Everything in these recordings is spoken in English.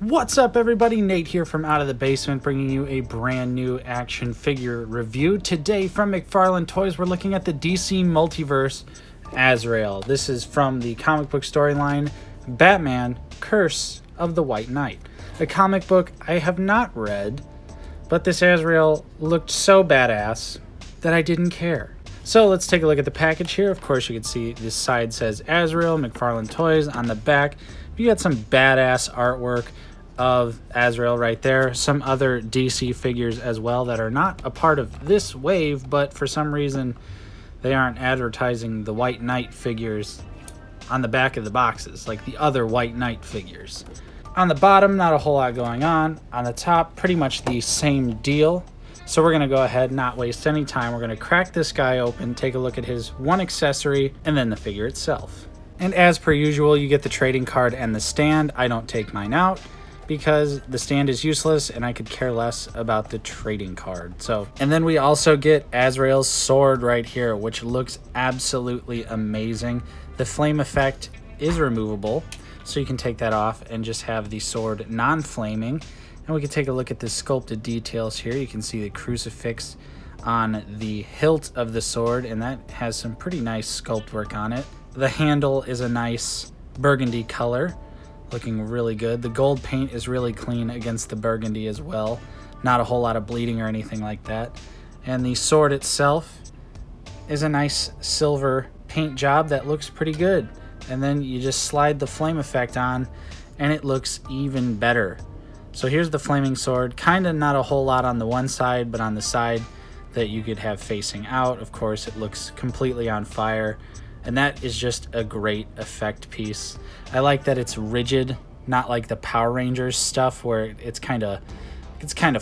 What's up, everybody? Nate here from Out of the Basement, bringing you a brand new action figure review. Today from McFarlane Toys, we're looking at the DC Multiverse AZRAEL. This is from the comic book storyline Batman Curse of the White Knight, a comic book I have not read, but this AZRAEL looked so badass that I didn't care. So let's take a look at the package here. Of course, you can see this side says AZRAEL, McFarlane Toys. On the back, you got some badass artwork of AZRAEL right there. Some other DC figures as well that are not a part of this wave, but for some reason they aren't advertising the White Knight figures on the back of the boxes like the other White Knight figures. On the bottom, not a whole lot going on. On the top, pretty much the same deal. So we're gonna go ahead, not waste any time. We're gonna crack this guy open, take a look at his one accessory, and then the figure itself. And as per usual, you get the trading card and the stand. I don't take mine out because the stand is useless and I could care less about the trading card. And then we also get AZRAEL's sword right here, which looks absolutely amazing. The flame effect is removable, so you can take that off and just have the sword non-flaming. And we can take a look at the sculpted details here. You can see the crucifix on the hilt of the sword, and that has some pretty nice sculpt work on it. The handle is a nice burgundy color, looking really good. The gold paint is really clean against the burgundy as well. Not a whole lot of bleeding or anything like that. And the sword itself is a nice silver paint job that looks pretty good. And then you just slide the flame effect on and it looks even better. So here's the flaming sword. Kind of not a whole lot on the one side, but on the side that you could have facing out, of course, it looks completely on fire. And that is just a great effect piece. I like that it's rigid, not like the Power Rangers stuff where it's kind of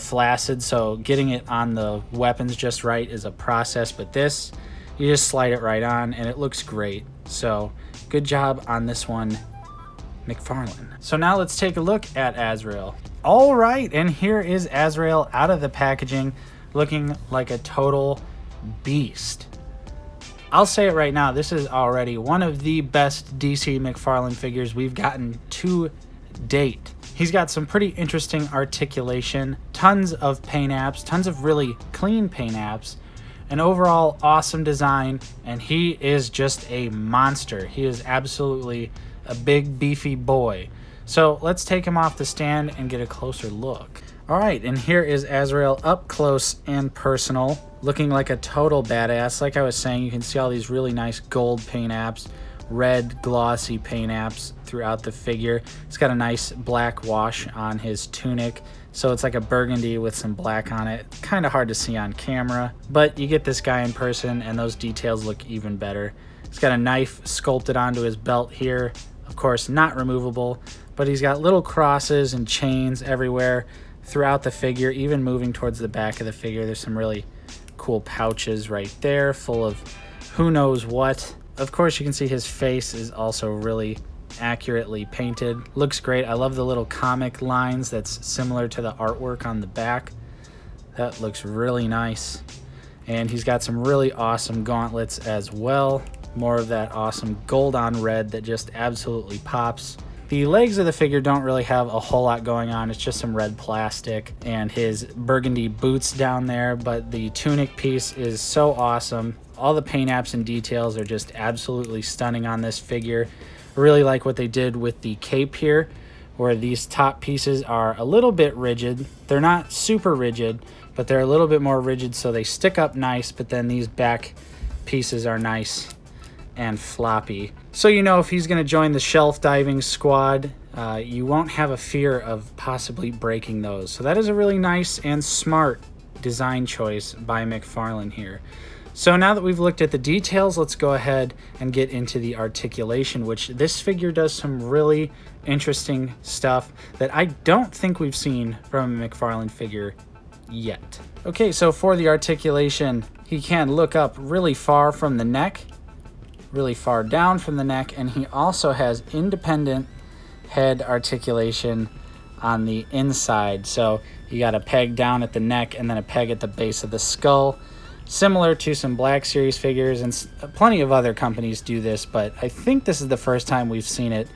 flaccid. So getting it on the weapons just right is a process, but this, you just slide it right on and it looks great. So good job on this one, McFarlane. So now let's take a look at AZRAEL. All right, and here is AZRAEL out of the packaging, looking like a total beast. I'll say it right now, this is already one of the best DC McFarlane figures we've gotten to date. He's got some pretty interesting articulation, tons of paint apps, tons of really clean paint apps, an overall awesome design, and he is just a monster. He is absolutely a big beefy boy. So let's take him off the stand and get a closer look. All right, and here is AZRAEL up close and personal, looking like a total badass. Like I was saying, you can see all these really nice gold paint apps, red glossy paint apps throughout the figure. It's got a nice black wash on his tunic, so it's like a burgundy with some black on it. Kind of hard to see on camera, but you get this guy in person and those details look even better. He's got a knife sculpted onto his belt here, of course not removable, but he's got little crosses and chains everywhere throughout the figure, even moving towards the back of the figure. There's some really cool pouches right there full of who knows what. Of course, you can see his face is also really accurately painted. Looks great. I love the little comic lines that's similar to the artwork on the back. That looks really nice. And he's got some really awesome gauntlets as well. More of that awesome gold on red that just absolutely pops. The legs of the figure don't really have a whole lot going on. It's just some red plastic and his burgundy boots down there, but the tunic piece is so awesome. All the paint apps and details are just absolutely stunning on this figure. I really like what they did with the cape here, where these top pieces are a little bit rigid. They're not super rigid, but they're a little bit more rigid, so they stick up nice, but then these back pieces are nice and floppy. So you know if he's going to join the shelf diving squad, you won't have a fear of possibly breaking those. So that is a really nice and smart design choice by McFarlane here. So now that we've looked at the details, let's go ahead and get into the articulation, which this figure does some really interesting stuff that I don't think we've seen from a McFarlane figure yet. Okay, so for the articulation, he can look up really far from the neck, really far down from the neck, and he also has independent head articulation on the inside. So you got a peg down at the neck and then a peg at the base of the skull, similar to some Black Series figures, and plenty of other companies do this, but I think this is the first time we've seen it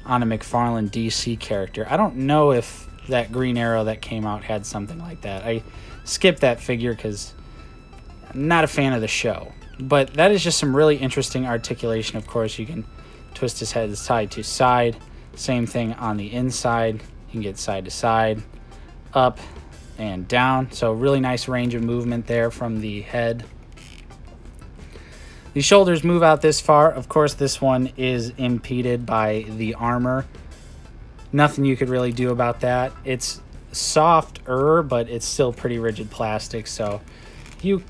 on a McFarlane DC character. I don't know if that Green Arrow that came out had something like that. I skipped that figure because I'm not a fan of the show. But that is just some really interesting articulation. Of course, you can twist his head side to side. Same thing on the inside. You can get side to side, up and down. So really nice range of movement there from the head. The shoulders move out this far. Of course, this one is impeded by the armor. Nothing you could really do about that. It's softer, but it's still pretty rigid plastic. So you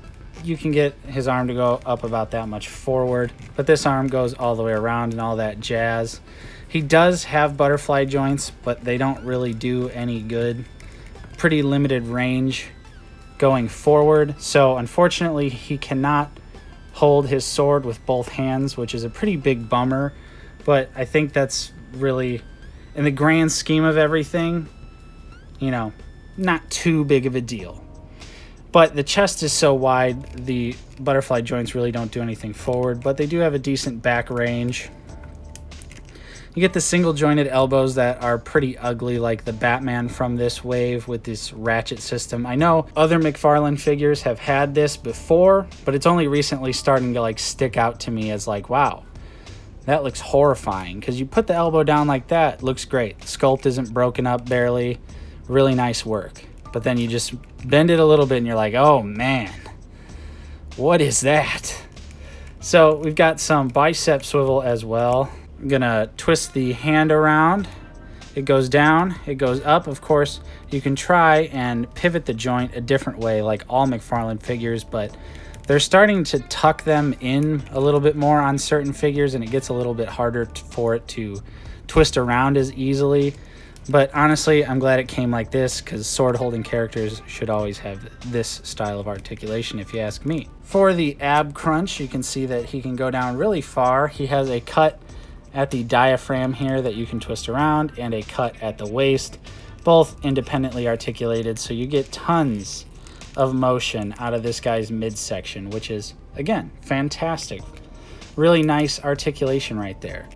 can get his arm to go up about that much forward. But this arm goes all the way around and all that jazz. He does have butterfly joints, but they don't really do any good. Pretty limited range going forward. So unfortunately, he cannot hold his sword with both hands, which is a pretty big bummer. But I think that's really, in the grand scheme of everything, you know, not too big of a deal. But the chest is so wide, the butterfly joints really don't do anything forward, but they do have a decent back range. You get the single jointed elbows that are pretty ugly, like the Batman from this wave with this ratchet system. I know other McFarlane figures have had this before, but it's only recently starting to like stick out to me as like, wow, that looks horrifying. Because you put the elbow down like that, it looks great. The sculpt isn't broken up barely. Really nice work. But then you just bend it a little bit and you're like, oh man, what is that? So we've got some bicep swivel as well. I'm gonna twist the hand around. It goes down, it goes up. Of course, you can try and pivot the joint a different way like all McFarlane figures, but they're starting to tuck them in a little bit more on certain figures, and it gets a little bit harder for it to twist around as easily. But honestly, I'm glad it came like this, because sword-holding characters should always have this style of articulation, if you ask me. For the ab crunch, you can see that he can go down really far. He has a cut at the diaphragm here that you can twist around, and a cut at the waist, both independently articulated, so you get tons of motion out of this guy's midsection, which is, again, fantastic. Really nice articulation right there.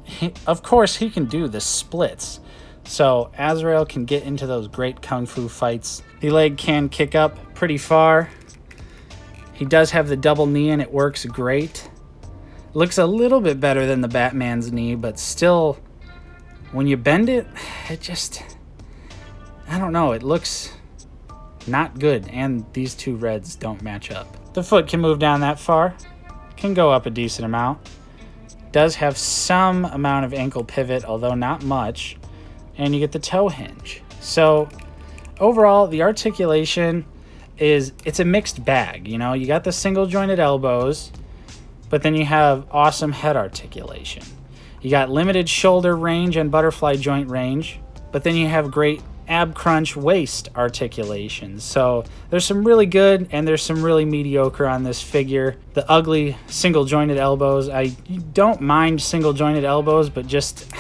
Of course, he can do the splits. So Azrael can get into those great kung fu fights. The leg can kick up pretty far. He does have the double knee and it works great. Looks a little bit better than the Batman's knee, but still, when you bend it, it just, I don't know, it looks not good. And these two reds don't match up. The foot can move down that far, can go up a decent amount. Does have some amount of ankle pivot, although not much. And you get the toe hinge. So overall, the articulation it's a mixed bag. You know, you got the single jointed elbows, but then you have awesome head articulation. You got limited shoulder range and butterfly joint range, but then you have great ab crunch waist articulation. So there's some really good and there's some really mediocre on this figure. The ugly single jointed elbows, I don't mind single jointed elbows, but just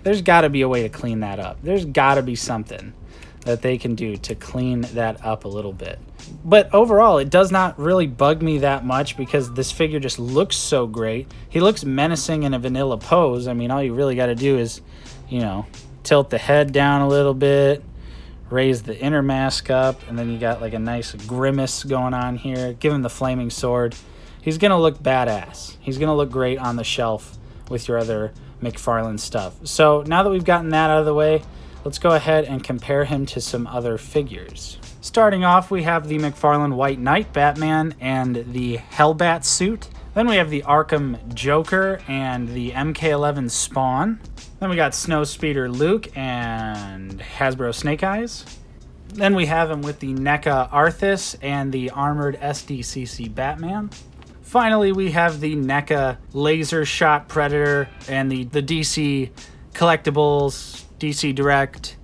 there's got to be a way to clean that up. There's got to be something that they can do to clean that up a little bit. But overall, it does not really bug me that much because this figure just looks so great. He looks menacing in a vanilla pose. I mean, all you really got to do is, you know, tilt the head down a little bit, raise the inner mask up, and then you got like a nice grimace going on here. Give him the flaming sword. He's going to look badass. He's going to look great on the shelf with your other McFarlane stuff. So now that we've gotten that out of the way, let's go ahead and compare him to some other figures. Starting off, we have the McFarlane White Knight Batman and the Hellbat suit. Then we have the Arkham Joker and the MK11 Spawn. Then we got Snowspeeder Luke and Hasbro Snake Eyes. Then we have him with the NECA Arthas and the armored SDCC Batman. Finally, we have the NECA Laser Shot Predator and the DC Collectibles, DC Direct,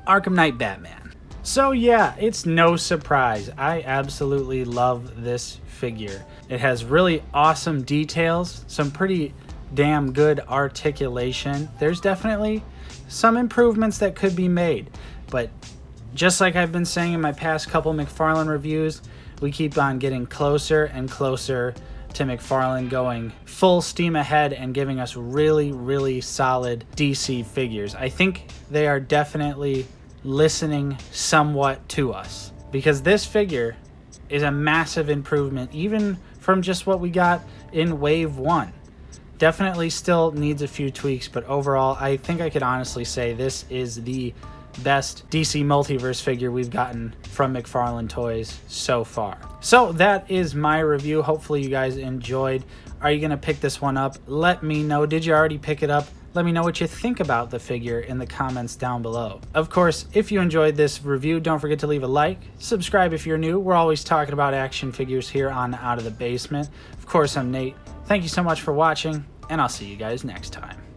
Arkham Knight Batman. So yeah, it's no surprise. I absolutely love this figure. It has really awesome details, some pretty damn good articulation. There's definitely some improvements that could be made, but just like I've been saying in my past couple McFarlane reviews, we keep on getting closer and closer to McFarlane going full steam ahead and giving us really, really solid DC figures. I think they are definitely listening somewhat to us, because this figure is a massive improvement even from just what we got in Wave 1. Definitely still needs a few tweaks, but overall I think I could honestly say this is the best DC Multiverse figure we've gotten from McFarlane Toys so far. So that is my review. Hopefully you guys enjoyed. Are you gonna pick this one up? Let me know. Did you already pick it up? Let me know what you think about the figure in the comments down below. Of course, if you enjoyed this review, don't forget to leave a like, subscribe if you're new. We're always talking about action figures here on Out of the Basement. Of course, I'm Nate. Thank you so much for watching, and I'll see you guys next time.